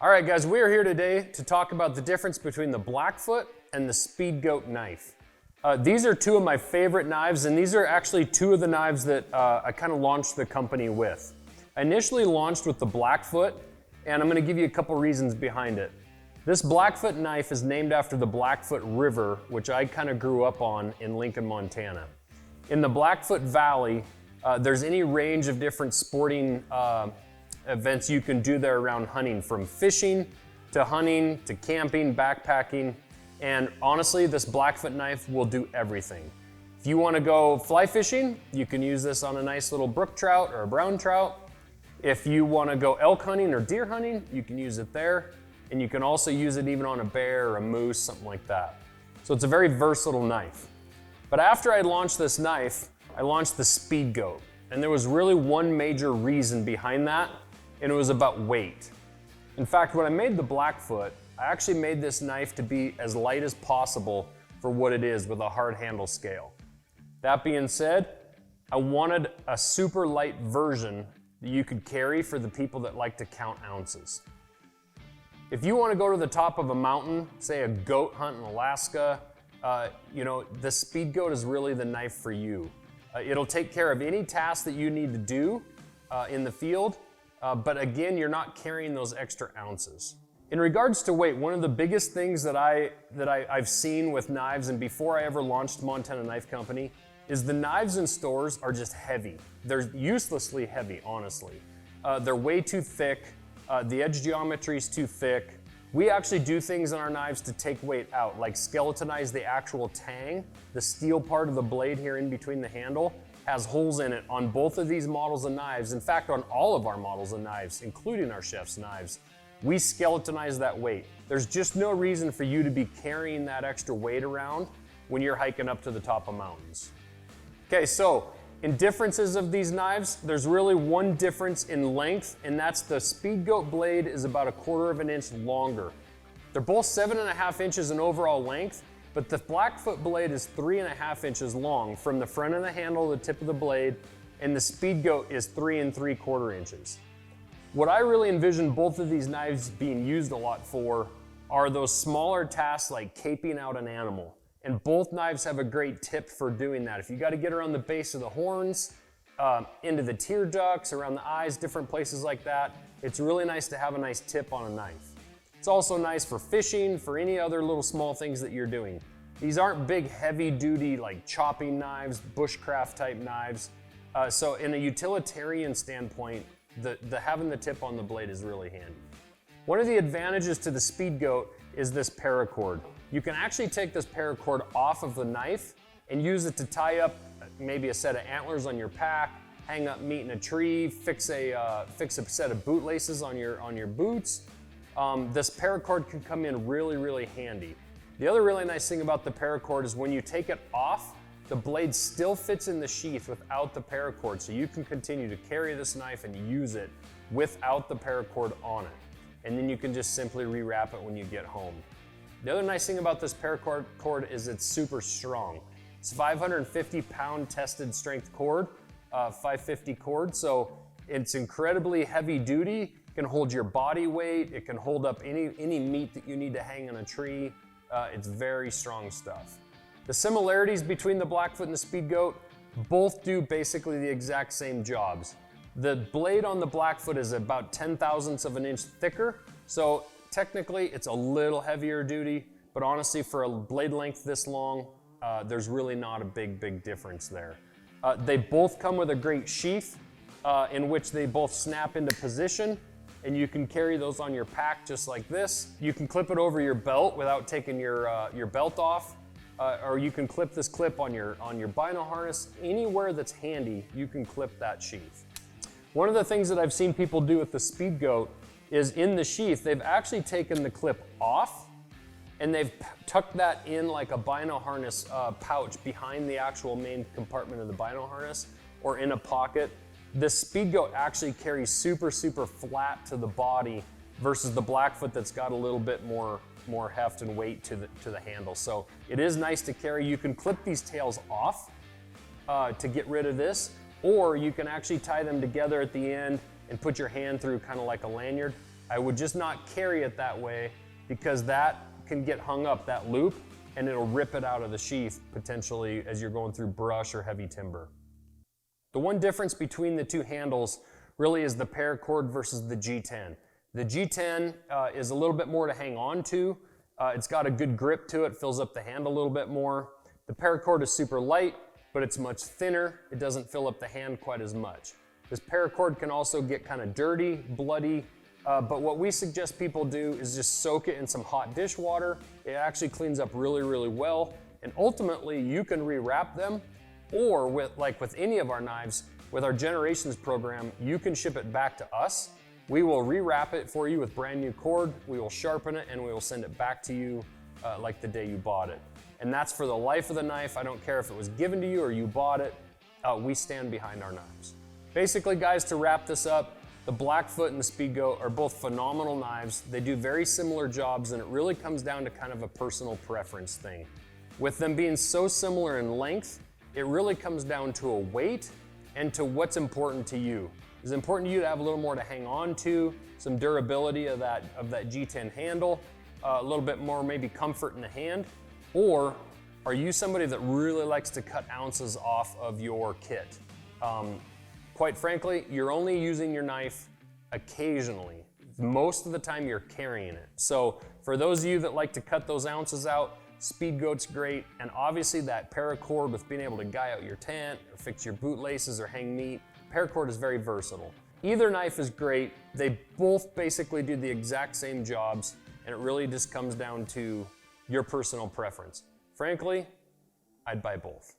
All right, guys, we are here today to talk about the difference between the Blackfoot and the Speedgoat knife. These are two of my favorite knives, and these are actually two of the knives that I kind of launched the company with. I initially launched with the Blackfoot, and I'm going to give you a couple reasons behind it. This Blackfoot knife is named after the Blackfoot River, which I kind of grew up on in Lincoln, Montana. In the Blackfoot Valley, there's any range of different sporting events you can do there around hunting, from fishing to hunting to camping, backpacking, and honestly, this Blackfoot knife will do everything. If you want to go fly fishing, you can use this on a nice little brook trout or a brown trout. If you want to go elk hunting or deer hunting, you can use it there, and you can also use it even on a bear or a moose, something like that. So it's a very versatile knife. But after I launched this knife, I launched the Speedgoat, and there was really one major reason behind that, and it was about weight. In fact, when I made the Blackfoot, I actually made this knife to be as light as possible for what it is with a hard handle scale. That being said, I wanted a super light version that you could carry for the people that like to count ounces. If you want to go to the top of a mountain, say a goat hunt in Alaska, the Speedgoat is really the knife for you. It'll take care of any task that you need to do in the field, but again, you're not carrying those extra ounces. In regards to weight, one of the biggest things that I've seen with knives, and before I ever launched Montana Knife Company, is the knives in stores are just heavy. They're uselessly heavy, honestly. They're way too thick. The edge geometry is too thick. We actually do things on our knives to take weight out, like skeletonize the actual tang. The steel part of the blade here in between the handle has holes in it on both of these models of knives. In fact, on all of our models of knives, including our chef's knives, we skeletonize that weight. There's just no reason for you to be carrying that extra weight around when you're hiking up to the top of mountains. Okay, so in differences of these knives, there's really one difference in length, and that's the Speedgoat blade is about 1/4 of an inch longer. They're both 7.5 inches in overall length, but the Blackfoot blade is 3.5 inches long from the front of the handle to the tip of the blade, and the Speedgoat is 3 3/4 inches. What I really envision both of these knives being used a lot for are those smaller tasks like caping out an animal. And both knives have a great tip for doing that. If you got to get around the base of the horns, into the tear ducts, around the eyes, different places like that, it's really nice to have a nice tip on a knife. It's also nice for fishing, for any other little small things that you're doing. These aren't big, heavy duty, like chopping knives, bushcraft type knives. So in a utilitarian standpoint, the having the tip on the blade is really handy. One of the advantages to the Speedgoat is this PARACORD. You can actually take this PARACORD off of the knife and use it to tie up maybe a set of antlers on your pack, hang up meat in a tree, fix a set of bootlaces on your boots. This PARACORD can come in really, really handy. The other really nice thing about the PARACORD is when you take it off, the blade still fits in the sheath without the PARACORD, so you can continue to carry this knife and use it without the PARACORD on it. And then you can just simply rewrap it when you get home. The other nice thing about this PARACORD is it's super strong. It's 550 pound tested strength cord, 550 cord, so it's incredibly heavy duty. It can hold your body weight. It can hold up any meat that you need to hang on a tree. It's very strong stuff. The similarities between the Blackfoot and the Speedgoat, both do basically the exact same jobs. The blade on the Blackfoot is about 0.010 of an inch thicker, so technically it's a little heavier duty, but honestly for a blade length this long, there's really not a big difference there. They both come with a great sheath in which they both snap into position, and you can carry those on your pack just like this. You can clip it over your belt without taking your belt off. Or you can clip this clip on your bino harness. Anywhere that's handy, you can clip that sheath. One of the things that I've seen people do with the Speedgoat is in the sheath, they've actually taken the clip off and they've tucked that in like a bino harness pouch behind the actual main compartment of the bino harness or in a pocket. The Speedgoat actually carries super flat to the body versus the Blackfoot that's got a little bit more heft and weight to the handle. So it is nice to carry. You can clip these tails off to get rid of this, or you can actually tie them together at the end and put your hand through kind of like a lanyard. I would just not carry it that way because that can get hung up, that loop, and it'll rip it out of the sheath potentially as you're going through brush or heavy timber. The one difference between the two handles really is the PARACORD versus the G10. The G10 is a little bit more to hang on to. It's got a good grip to it, fills up the hand a little bit more. The PARACORD is super light, but it's much thinner. It doesn't fill up the hand quite as much. This PARACORD can also get kind of dirty, bloody, but what we suggest people do is just soak it in some hot dish water. It actually cleans up really, really well. And ultimately, you can rewrap them, or with any of our knives, with our Generations program, you can ship it back to us. We will rewrap it for you with brand new cord. We will sharpen it and we will send it back to you like the day you bought it. And that's for the life of the knife. I don't care if it was given to you or you bought it. We stand behind our knives. Basically, guys, to wrap this up, the Blackfoot and the Speedgoat are both phenomenal knives. They do very similar jobs, and it really comes down to kind of a personal preference thing. With them being so similar in length, it really comes down to a weight and to what's important to you. Is it important to you to have a little more to hang on to, some durability of that G10 handle, a little bit more maybe comfort in the hand, or are you somebody that really likes to cut ounces off of your kit? Quite frankly, you're only using your knife occasionally. Most of the time you're carrying it. So for those of you that like to cut those ounces out, Speedgoat's great, and obviously that PARACORD with being able to guy out your tent or fix your bootlaces or hang meat, PARACORD is very versatile. Either knife is great. They both basically do the exact same jobs, and it really just comes down to your personal preference. Frankly, I'd buy both.